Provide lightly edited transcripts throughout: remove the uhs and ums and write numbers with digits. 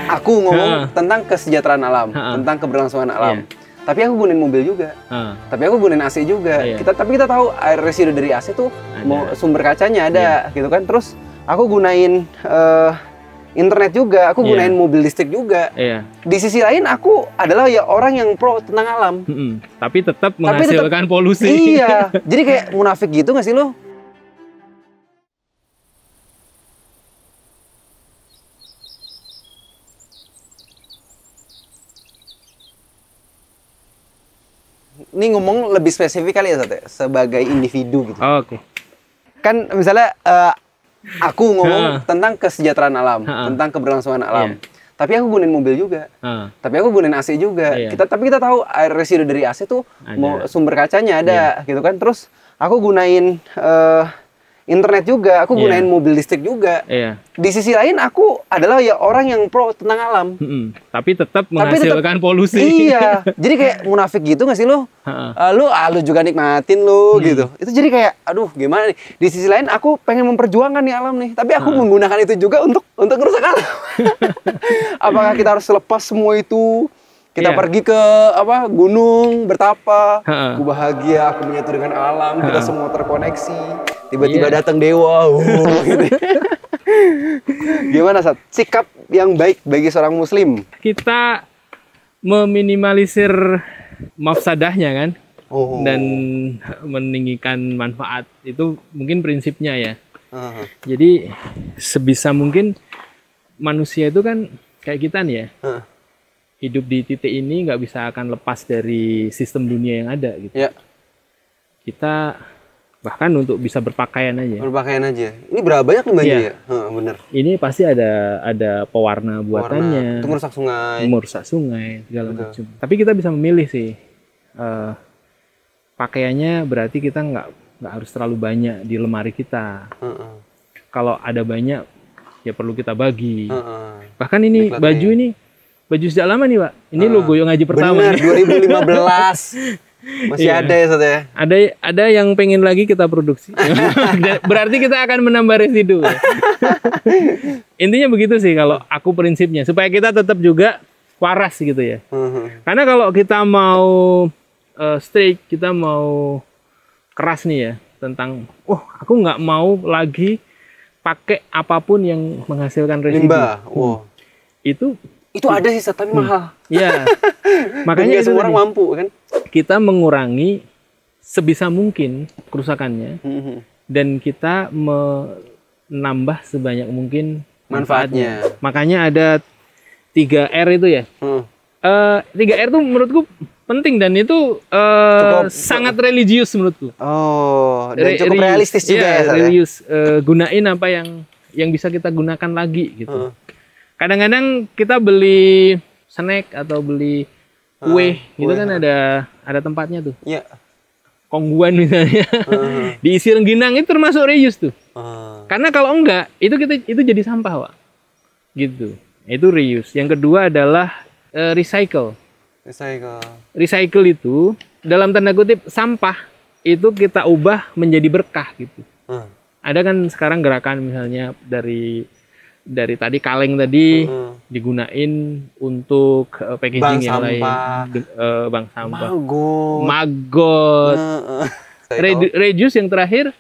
Aku ngomong tentang kesejahteraan alam, tentang keberlangsungan alam. Tapi aku gunain mobil juga. Tapi aku gunain AC juga. Tapi kita tahu air residu dari AC tuh mau sumber kacanya ada, gitu kan. Terus aku gunain internet juga, aku gunain mobil listrik juga. Di sisi lain aku adalah ya orang yang pro tentang alam. Tapi tetap menghasilkan polusi. Iya. Jadi kayak munafik gitu nggak sih lo? Ini ngomong lebih spesifik kali ya, Sate, sebagai individu gitu. Oke. Kan misalnya aku ngomong tentang kesejahteraan alam, tentang keberlangsungan alam. Tapi aku gunain mobil juga. Tapi aku gunain AC juga. Tapi kita tahu air residu dari AC tuh mau sumber kacanya ada, gitu kan. Terus aku gunain internet juga, aku gunain mobil listrik juga. Di sisi lain aku adalah ya orang yang pro tentang alam. Tapi tetap menghasilkan polusi. Iya. Jadi kayak munafik gitu nggak sih lo? Lu juga nikmatin lo gitu. Itu jadi kayak aduh gimana nih. Di sisi lain aku pengen memperjuangkan nih alam nih, tapi aku menggunakan itu juga untuk merusak alam. Apakah kita harus lepas semua itu? Kita pergi ke gunung bertapa, aku bahagia, aku menyatu dengan alam, kita semua terkoneksi. Tiba-tiba datang dewa, gitu. Gimana, Sat? Sikap yang baik bagi seorang muslim? Kita meminimalisir mafsadahnya kan, dan meninggikan manfaat. Itu mungkin prinsipnya ya. Jadi sebisa mungkin manusia itu kan kayak kita nih ya. Hidup di titik ini nggak bisa akan lepas dari sistem dunia yang ada gitu. Kita bahkan untuk bisa berpakaian aja. Ini berapa banyak nih bajunya ya? Bener. Ini pasti ada pewarna buatannya. Itu merusak sungai. Merusak sungai segala macam. Tapi kita bisa memilih sih. Pakaiannya berarti kita nggak harus terlalu banyak di lemari kita. Kalau ada banyak ya perlu kita bagi. Bahkan ini baju sejak lama nih, Pak. Ini logo yang ngaji pertama. Bener, 2015. Masih ada ya, Sat ya? Ada yang pengen lagi kita produksi. Berarti kita akan menambah residu. Intinya begitu sih kalau aku prinsipnya. Supaya kita tetap juga waras gitu ya. Karena kalau kita mau strict, kita mau keras nih ya. Tentang, aku nggak mau lagi pakai apapun yang menghasilkan residu. Limbah. Itu ada sih, tapi mahal. Iya. Makanya semua orang mampu kan. Kita mengurangi sebisa mungkin kerusakannya dan kita menambah sebanyak mungkin manfaatnya. Makanya ada 3R itu ya. 3R itu menurutku penting dan itu sangat religius menurutku. Dan cukup realistis juga ya. Religius. Gunain apa yang bisa kita gunakan lagi gitu. Kadang-kadang kita beli snack atau beli kue gitu kan ada tempatnya tuh. Kongguan misalnya. Diisi rengginang itu termasuk reuse tuh. Karena kalau enggak itu jadi sampah, Pak. Gitu. Itu reuse. Yang kedua adalah recycle. Recycle itu dalam tanda kutip sampah itu kita ubah menjadi berkah gitu. Ada kan sekarang gerakan misalnya dari tadi kaleng tadi digunain untuk packaging yang lain, bank sampah, maggot, reduce yang terakhir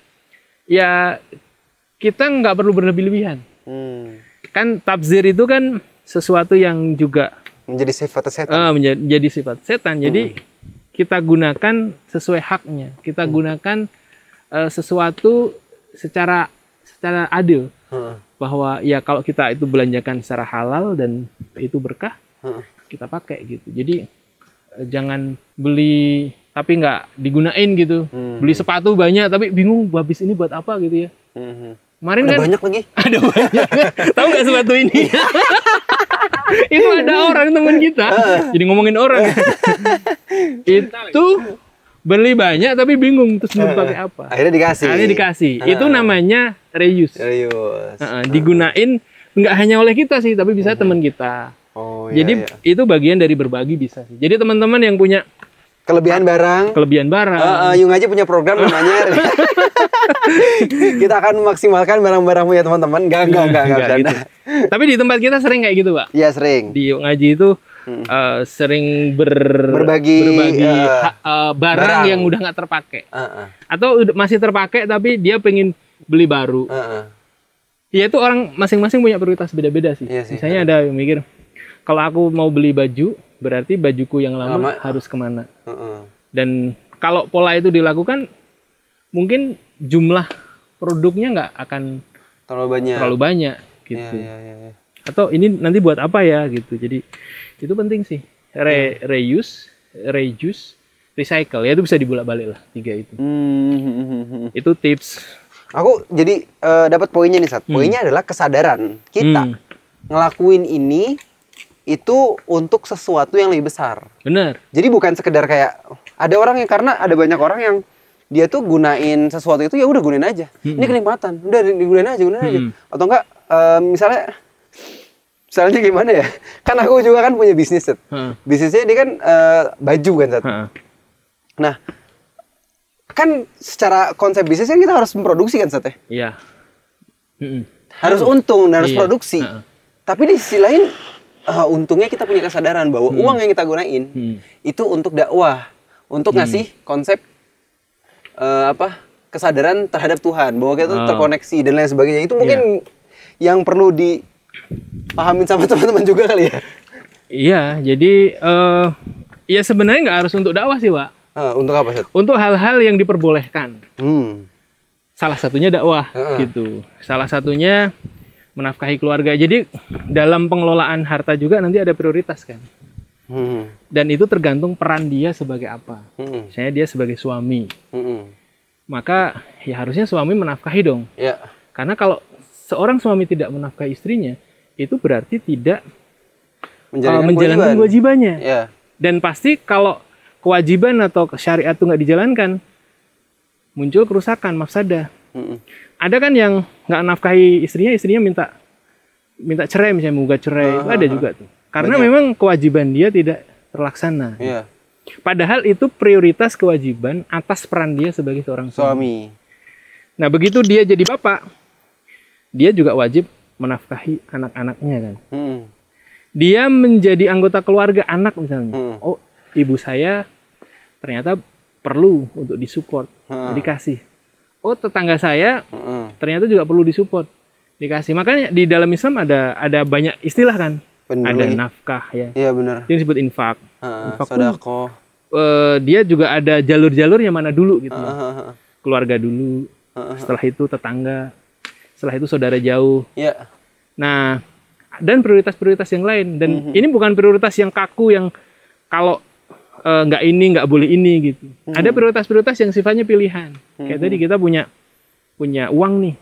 ya kita nggak perlu berlebih-lebihan. Kan tabzir itu kan sesuatu yang juga menjadi sifat setan. Menjadi sifat setan. Jadi kita gunakan sesuai haknya, kita gunakan sesuatu secara adil. Bahwa ya kalau kita itu belanjakan secara halal dan itu berkah, kita pakai gitu. Jadi jangan beli tapi nggak digunain gitu. Beli sepatu banyak tapi bingung habis ini buat apa gitu ya. Kemarin ada kan banyak lagi. Ada banyak. Tahu nggak sepatu ini? Itu ada orang teman kita. Jadi ngomongin orang. Itu beli banyak tapi bingung terus mau pakai apa. Akhirnya dikasih. Itu namanya reuse. Digunain nggak hanya oleh kita sih, tapi bisa teman kita. Jadi itu bagian dari berbagi bisa sih. Jadi teman-teman yang punya kelebihan barang. Yung aja punya program namanya Kita akan memaksimalkan barang-barangmu ya teman-teman. Enggak gitu. Tapi di tempat kita sering kayak gitu, Pak. Iya, sering. Di Yuk Ngaji itu sering berbagi barang yang udah nggak terpakai. Atau masih terpakai tapi dia pengen beli baru. Ya itu orang masing-masing punya prioritas beda-beda sih. Iya sih. Misalnya ada yang mikir, kalau aku mau beli baju, berarti bajuku yang lama harus kemana. Dan kalau pola itu dilakukan, mungkin jumlah produknya nggak akan terlalu banyak gitu. Iya. Atau ini nanti buat apa ya gitu. Jadi itu penting sih. Reuse, recycle. Ya itu bisa dibolak-balik lah 3 itu. Itu tips. Aku jadi dapat poinnya nih, Sat. Poinnya adalah kesadaran kita ngelakuin ini itu untuk sesuatu yang lebih besar. Benar. Jadi bukan sekedar kayak ada orang yang, karena ada banyak orang yang dia tuh gunain sesuatu itu ya udah gunain aja. Ini kenikmatan, udah digunain aja. Atau enggak misalnya gimana ya? Kan aku juga kan punya bisnis, Sat. Bisnisnya dia kan baju kan, Sat. Nah, kan secara konsep bisnis kan kita harus memproduksi kan, Sat, ya? Iya. Harus untung dan harus produksi. Tapi di sisi lain untungnya kita punya kesadaran bahwa uang yang kita gunain itu untuk dakwah, untuk ngasih konsep kesadaran terhadap Tuhan, bahwa kita terkoneksi dan lain sebagainya. Itu mungkin yang perlu dipahamin sama teman-teman juga kali ya. Iya, jadi ya sebenarnya nggak harus untuk dakwah sih, Pak. Untuk apa, Sat? Untuk hal-hal yang diperbolehkan. Salah satunya dakwah gitu. Salah satunya menafkahi keluarga. Jadi dalam pengelolaan harta juga nanti ada prioritas kan. Dan itu tergantung peran dia sebagai apa. Misalnya dia sebagai suami. Maka ya harusnya suami menafkahi dong. Karena kalau seorang suami tidak menafkahi istrinya, itu berarti tidak menjalankan kewajibannya. Dan pasti kalau kewajiban atau syariat itu nggak dijalankan, muncul kerusakan, mafsadah. Ada kan yang nggak nafkahi istrinya minta cerai, misalnya menggugat cerai, itu ada juga tuh. Karena memang kewajiban dia tidak terlaksana. Padahal itu prioritas kewajiban atas peran dia sebagai seorang suami. Nah begitu dia jadi bapak, dia juga wajib menafkahi anak-anaknya kan. Dia menjadi anggota keluarga anak misalnya. Oh, ibu saya ternyata perlu untuk disupport, dikasih. Oh, tetangga saya ternyata juga perlu disupport, dikasih. Makanya di dalam Islam ada banyak istilah kan. Ada nafkah ya. Iya benar. Yang disebut infak. Sedekah. Dia juga ada jalur-jalur yang mana dulu gitu. Keluarga dulu, setelah itu tetangga, setelah itu saudara jauh. Nah, dan prioritas-prioritas yang lain. Dan ini bukan prioritas yang kaku yang kalau nggak boleh ini gitu. Ada prioritas-prioritas yang sifatnya pilihan. Kayak tadi kita punya uang nih.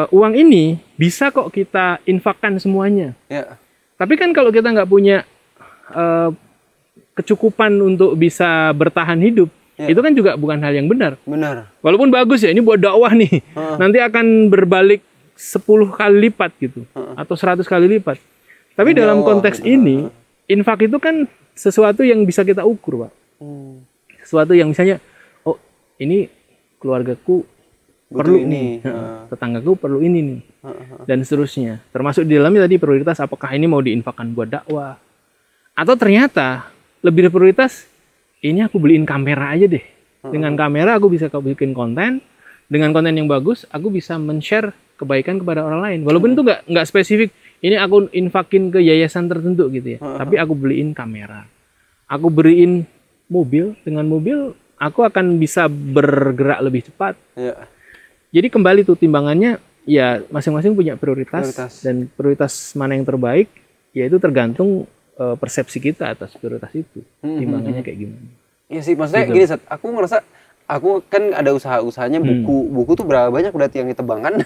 Uang ini bisa kok kita infakkan semuanya. Tapi kan kalau kita nggak punya kecukupan untuk bisa bertahan hidup, itu kan juga bukan hal yang benar. Walaupun bagus ya, ini buat dakwah nih. Nanti akan berbalik 10 kali lipat gitu. Atau 100 kali lipat. Tapi dalam konteks ini, infak itu kan sesuatu yang bisa kita ukur, Pak. Sesuatu yang misalnya, oh ini keluargaku perlu ini, tetanggaku perlu ini nih, dan seterusnya. Termasuk di dalamnya tadi prioritas, apakah ini mau diinfakkan buat dakwah, atau ternyata lebih prioritas, ini aku beliin kamera aja deh. Dengan kamera aku bisa bikin konten, dengan konten yang bagus, aku bisa men-share kebaikan kepada orang lain. Walaupun itu nggak spesifik, ini aku infakin ke yayasan tertentu gitu ya. Tapi aku beliin kamera, aku beriin mobil, dengan mobil aku akan bisa bergerak lebih cepat. Jadi kembali tuh timbangannya, ya masing-masing punya prioritas. Dan prioritas mana yang terbaik, ya itu tergantung persepsi kita atas prioritas itu. Timbangannya kayak gimana. Iya sih, maksudnya gitu. Gini, Sat, aku ngerasa, aku kan ada usaha-usahanya, buku tuh berapa banyak berarti yang ditebangkan.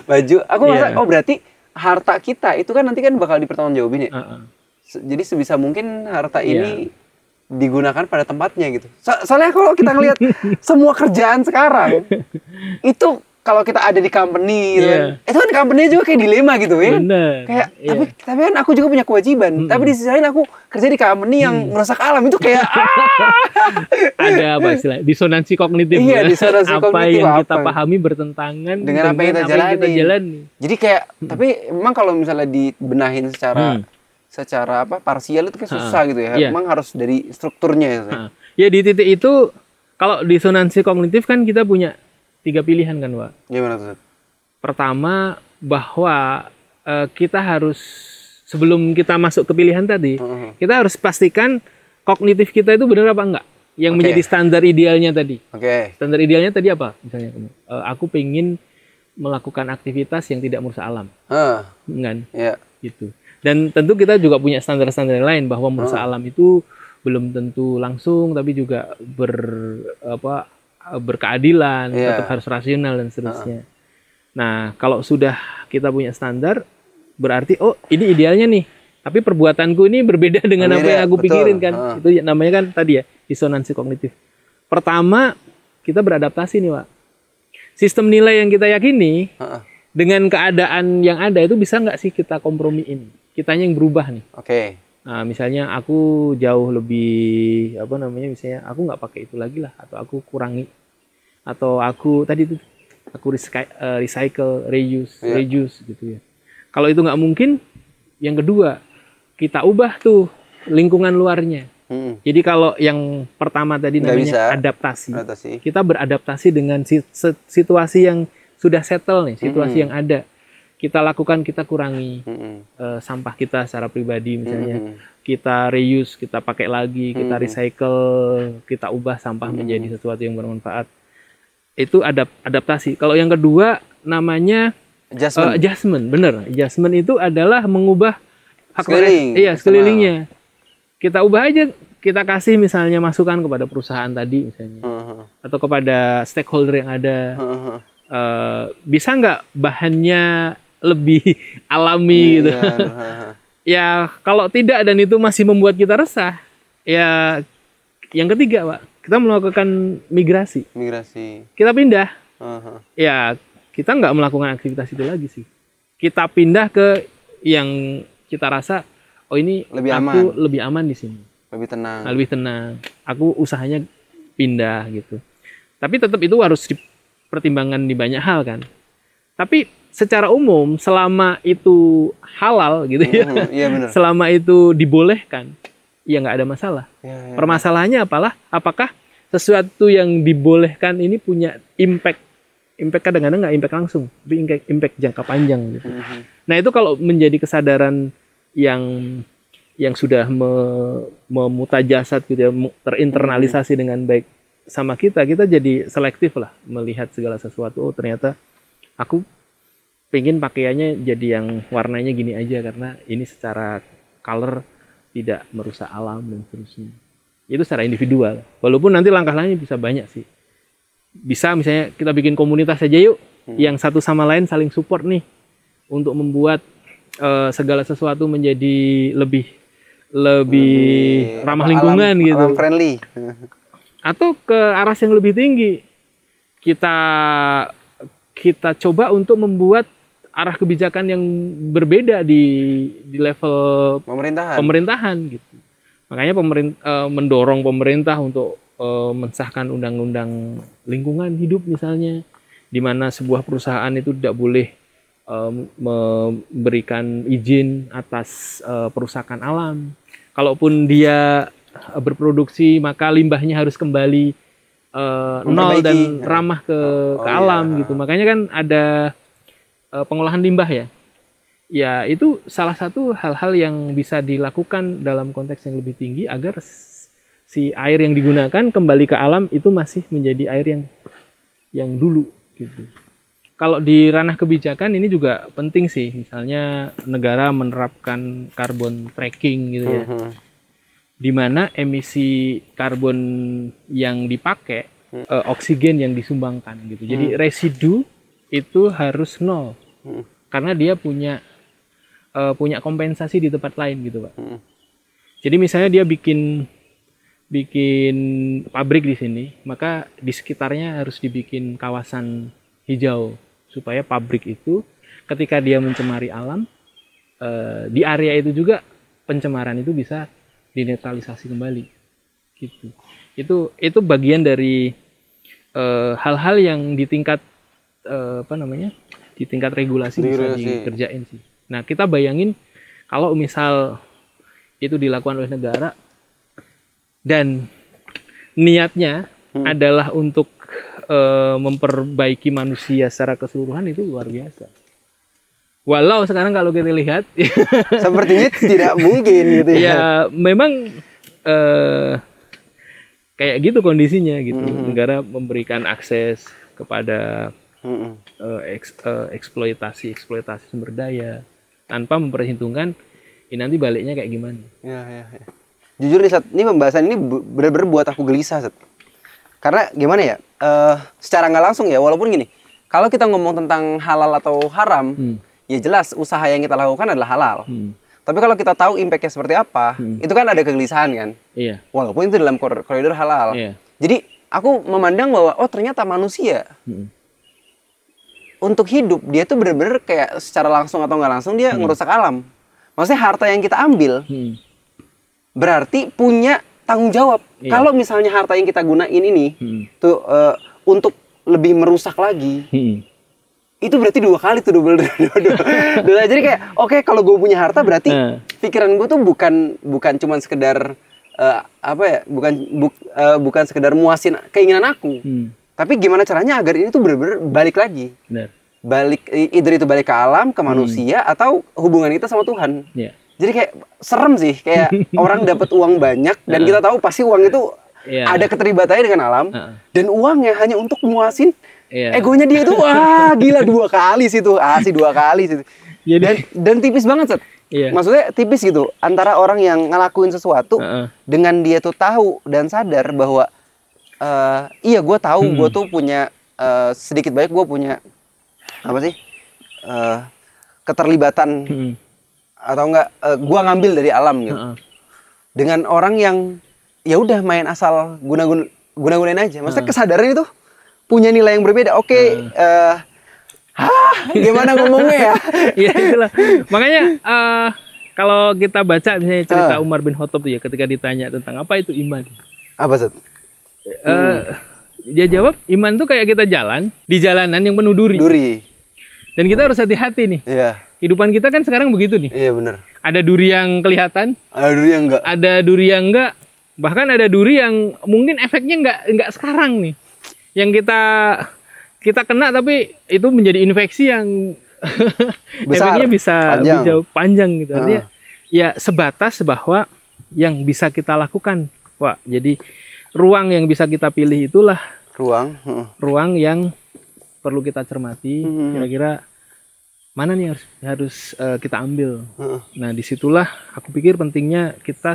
Baju, aku ngerasa, oh berarti harta kita itu kan nanti kan bakal dipertanggungjawabin ya. Jadi sebisa mungkin harta ini digunakan pada tempatnya gitu. Soalnya kalau kita ngelihat semua kerjaan sekarang itu kalau kita ada di company gitu Iya. kan, itu kan company juga kayak dilema gitu ya. Bener. Kayak Iya. tapi kan aku juga punya kewajiban. Tapi di sisi lain aku kerja di company yang merusak alam itu kayak Ada apa istilahnya? Disonansi kognitif. Iya, ya. disonansi apa kognitif yang kita apa? pahami bertentangan Dengan apa yang kita jalani. jalani. Jadi kayak tapi memang kalau misalnya dibenahin secara apa parsial itu kayak susah gitu ya. Iya. Memang harus dari strukturnya ya. Ya di titik itu kalau disonansi kognitif kan kita punya 3 pilihan kan, Pak. Gimana tuh? Pertama, bahwa kita harus sebelum kita masuk ke pilihan tadi, kita harus pastikan kognitif kita itu benar apa enggak. Yang menjadi standar idealnya tadi. Standar idealnya tadi apa? Misalnya, aku pengen melakukan aktivitas yang tidak merusak alam, kan? Iya. Gitu. Dan tentu kita juga punya standar-standar yang lain bahwa merusak alam itu belum tentu langsung, tapi juga berkeadilan, tetap harus rasional dan seterusnya. Nah, kalau sudah kita punya standar, berarti ini idealnya nih. Tapi perbuatanku ini berbeda dengan apa yang aku pikirin kan. Itu namanya kan tadi ya, disonansi kognitif. Pertama, kita beradaptasi nih, Pak. Sistem nilai yang kita yakini dengan keadaan yang ada itu bisa nggak sih kita kompromiin? Kitanya yang berubah nih. Nah, misalnya aku jauh lebih misalnya aku nggak pakai itu lagi lah, atau aku kurangi, atau aku recycle, reuse gitu ya. Kalau itu nggak mungkin, yang kedua kita ubah tuh lingkungan luarnya. Jadi kalau yang pertama tadi namanya adaptasi, kita beradaptasi dengan situasi yang sudah settle nih, situasi yang ada. Kita lakukan, kita kurangi sampah kita secara pribadi misalnya. Kita reuse, kita pakai lagi, kita recycle, kita ubah sampah menjadi sesuatu yang bermanfaat. Itu adaptasi. Kalau yang kedua namanya adjustment. Bener. Adjustment itu adalah mengubah sekelilingnya. Kita ubah aja, kita kasih misalnya masukan kepada perusahaan tadi misalnya, atau kepada stakeholder yang ada. Bisa nggak bahannya lebih alami gitu? Ya kalau tidak dan itu masih membuat kita resah, ya yang ketiga, Pak, kita melakukan migrasi. Kita pindah. Ya kita nggak melakukan aktivitas itu lagi sih. Kita pindah ke yang kita rasa ini lebih aman di sini. Lebih tenang. Aku usahanya pindah gitu. Tapi tetap itu harus dipertimbangkan di banyak hal kan. Tapi secara umum selama itu halal gitu ya. Iya, bener. Selama itu dibolehkan, ya nggak ada masalah. Permasalahannya apakah sesuatu yang dibolehkan ini punya impact kadang-kadang nggak impact langsung, tapi impact jangka panjang gitu. Nah itu kalau menjadi kesadaran yang sudah memutajasat gitu ya, terinternalisasi dengan baik sama kita jadi selektif lah melihat segala sesuatu. Ternyata aku pengen pakaiannya jadi yang warnanya gini aja karena ini secara color tidak merusak alam dan seterusnya. Itu secara individual. Walaupun nanti langkah lainnya bisa banyak sih. Bisa misalnya kita bikin komunitas aja yuk, yang satu sama lain saling support nih untuk membuat segala sesuatu menjadi lebih ramah lingkungan gitu. Alam friendly. Atau ke arah yang lebih tinggi. Kita coba untuk membuat arah kebijakan yang berbeda di level pemerintahan gitu. Makanya mendorong pemerintah untuk mensahkan undang-undang lingkungan hidup misalnya, di mana sebuah perusahaan itu tidak boleh memberikan izin atas perusakan alam. Kalaupun dia berproduksi, maka limbahnya harus kembali nol dan ramah ke alam gitu. Makanya kan ada pengolahan limbah ya. Ya itu salah satu hal-hal yang bisa dilakukan dalam konteks yang lebih tinggi agar si air yang digunakan kembali ke alam itu masih menjadi air yang dulu gitu. Kalau di ranah kebijakan ini juga penting sih, misalnya negara menerapkan carbon tracking gitu ya. Di mana emisi karbon yang dipakai, oksigen yang disumbangkan gitu. Jadi residu itu harus nol. Karena dia punya kompensasi di tempat lain gitu, Pak. Jadi misalnya dia bikin pabrik di sini, maka di sekitarnya harus dibikin kawasan hijau supaya pabrik itu ketika dia mencemari alam di area itu juga pencemaran itu bisa dinetralisasi kembali gitu. Itu bagian dari hal-hal yang di tingkat di tingkat regulasi bisa dikerjain sih. Nah, kita bayangin kalau misal itu dilakukan oleh negara dan niatnya adalah untuk memperbaiki manusia secara keseluruhan, itu luar biasa. Walau sekarang kalau kita lihat sepertinya tidak mungkin gitu ya. Ya memang kayak gitu kondisinya gitu. Negara memberikan akses kepada eksploitasi sumber daya tanpa memperhitungkan ini nanti baliknya kayak gimana. Ya. Jujur nih, Sat, ini pembahasan ini benar-benar buat aku gelisah, Sat. Karena gimana ya, secara nggak langsung ya, walaupun gini, kalau kita ngomong tentang halal atau haram, ya jelas usaha yang kita lakukan adalah halal. Tapi kalau kita tahu impact-nya seperti apa, itu kan ada kegelisahan kan. Iya. Walaupun itu dalam koridor halal. Iya. Jadi aku memandang bahwa ternyata manusia untuk hidup dia tuh benar-benar kayak secara langsung atau nggak langsung dia ngerusak alam. Maksudnya harta yang kita ambil berarti punya tanggung jawab. Iya. Kalau misalnya harta yang kita gunain ini tuh untuk lebih merusak lagi, itu berarti dua kali tuh double. Jadi kayak oke, kalau gue punya harta berarti pikiran gue tuh bukan cuman sekedar bukan sekedar muasin keinginan aku, tapi gimana caranya agar ini tuh benar-benar balik lagi. Benar. Either itu balik ke alam, ke manusia, atau hubungan kita sama Tuhan. Yeah. Jadi kayak serem sih, kayak orang dapat uang banyak dan kita tahu pasti uang itu ada keterlibatannya dengan alam, dan uangnya hanya untuk muasin egonya dia itu. Wah, gila, dua kali situ. Dua kali situ. Dan tipis banget, Set. Maksudnya tipis gitu antara orang yang ngelakuin sesuatu dengan dia tuh tahu dan sadar bahwa iya, gue tahu gue tuh punya sedikit banyak gue punya keterlibatan atau enggak gue ngambil dari alam gitu. Dengan orang yang ya udah main asal guna-gunain aja. Maksudnya kesadaran itu punya nilai yang berbeda. Oke, gimana ngomongnya ya? Iya, itulah. Makanya kalau kita baca misalnya cerita Umar bin Khattab tuh ya, ketika ditanya tentang apa itu iman. Apa, Set? Dia jawab, iman tuh kayak kita jalan di jalanan yang penuh duri. Dan kita harus hati-hati nih. Iya. Kehidupan kita kan sekarang begitu nih. Iya, benar. Ada duri yang kelihatan, ada duri yang enggak. Ada duri yang enggak. Bahkan ada duri yang mungkin efeknya enggak sekarang nih. Yang kita kena tapi itu menjadi infeksi yang besar, efeknya bisa panjang gitu. Artinya ya sebatas bahwa yang bisa kita lakukan, Wah. Jadi ruang yang bisa kita pilih itulah ruang yang perlu kita cermati. Kira-kira mana nih yang harus kita ambil. Nah, disitulah aku pikir pentingnya kita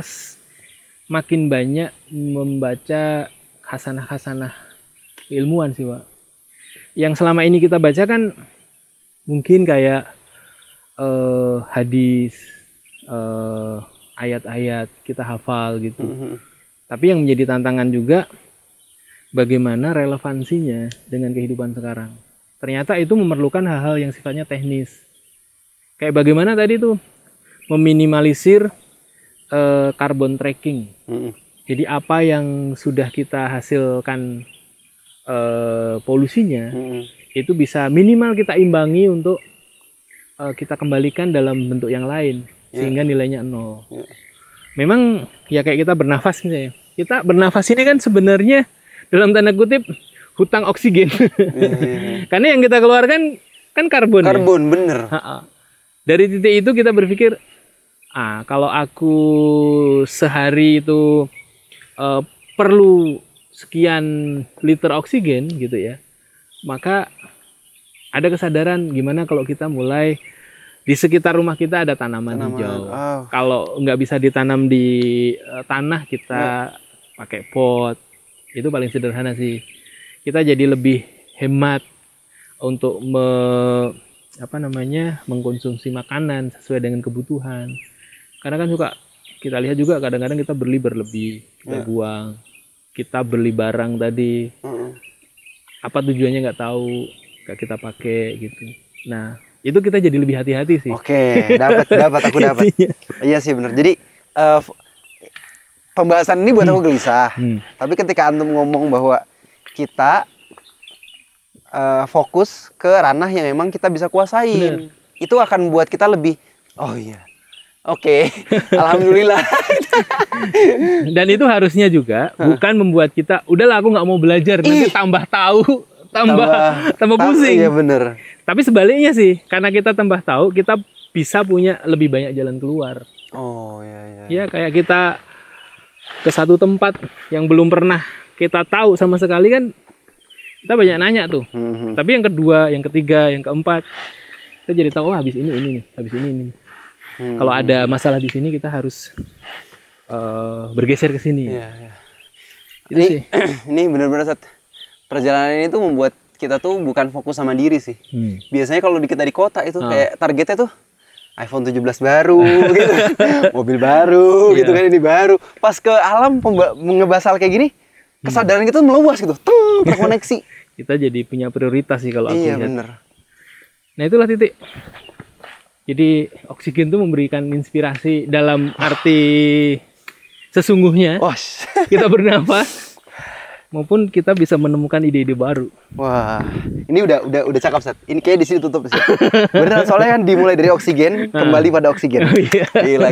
makin banyak membaca khasanah-khasanah ilmuwan sih, Pak. Yang selama ini kita baca kan mungkin kayak hadis, ayat-ayat kita hafal gitu. Tapi yang menjadi tantangan juga bagaimana relevansinya dengan kehidupan sekarang. Ternyata itu memerlukan hal-hal yang sifatnya teknis. Kayak bagaimana tadi tuh meminimalisir carbon tracking. Jadi apa yang sudah kita hasilkan polusinya itu bisa minimal kita imbangi untuk kita kembalikan dalam bentuk yang lain sehingga nilainya 0. Memang ya kayak kita bernafas misalnya. Kita bernafas ini kan sebenarnya dalam tanda kutip hutang oksigen. Karena yang kita keluarkan kan karbon. Karbon, ya? Bener. Dari titik itu kita berpikir, kalau aku sehari itu perlu sekian liter oksigen gitu ya, maka ada kesadaran gimana kalau kita mulai di sekitar rumah kita ada tanaman hijau. Kalau nggak bisa ditanam di tanah, kita pakai pot. Itu paling sederhana sih. Kita jadi lebih hemat untuk mengkonsumsi makanan sesuai dengan kebutuhan. Karena kan kita lihat juga kadang-kadang kita beli berlebih, kita buang. Kita beli barang tadi, apa tujuannya nggak tahu. kita pakai gitu. Nah, itu kita jadi lebih hati-hati sih. Oke, dapat aku dapat. Iya sih benar. Jadi pembahasan ini buat aku gelisah. Tapi ketika antum ngomong bahwa kita fokus ke ranah yang memang kita bisa kuasain, itu akan buat kita lebih, oh iya, oke, alhamdulillah. Dan itu harusnya juga bukan membuat kita, udahlah aku nggak mau belajar, nanti tambah tahu, tambah pusing. Iya bener. Tapi sebaliknya sih, karena kita tambah tahu, kita bisa punya lebih banyak jalan keluar. Oh iya. Ya kayak kita ke satu tempat yang belum pernah kita tahu sama sekali kan, kita banyak nanya tuh. Tapi yang kedua, yang ketiga, yang keempat, kita jadi tahu, habis ini nih, habis ini. Kalau ada masalah di sini, kita harus bergeser ke sini. Iya. Itu sih. Ini benar-benar perjalanan ini tuh membuat kita tuh bukan fokus sama diri sih. Biasanya kalau kita di kota itu kayak targetnya tuh iPhone 17 baru gitu. Mobil baru gitu kan, ini baru. Pas ke alam ngebahas hal kayak gini, kesadaran kita meluas gitu. Terkoneksi. Kita jadi punya prioritas sih kalau aku lihat. Iya bener. Nah itulah titik. Jadi oksigen itu memberikan inspirasi dalam arti sesungguhnya. Kita bernafas maupun kita bisa menemukan ide-ide baru. Wah, ini udah cakep, Set. Ini kayak di sini tutup sih. Beneran, soalnya kan dimulai dari oksigen kembali pada oksigen. Gila.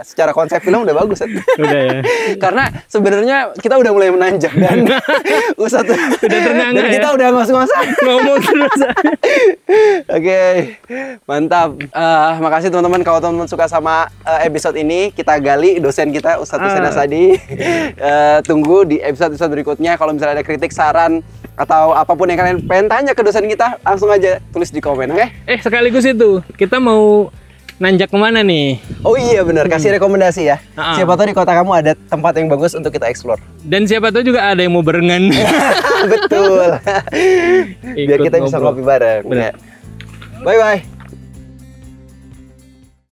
Secara konsep film udah bagus, Set. Udah ya. Karena sebenarnya kita udah mulai menanjak dan Ustadz udah ternganga dan kita ya? udah masa-masa Ngomong terus. Oke, mantap. Makasih teman-teman, kalau teman-teman suka sama episode ini, kita gali dosen kita Ustadz Hussein Asadi. Tunggu di episode-episode berikutnya. Kalau misalnya ada kritik, saran, atau apapun yang kalian pengen tanya ke dosen kita, langsung aja tulis di komen, oke? Sekaligus itu, kita mau nanjak kemana nih? Oh iya benar, kasih rekomendasi ya. Siapa tahu di kota kamu ada tempat yang bagus untuk kita explore. Dan siapa tahu juga ada yang mau barengan. Betul. Biar kita bisa ngopi bareng. Bye-bye.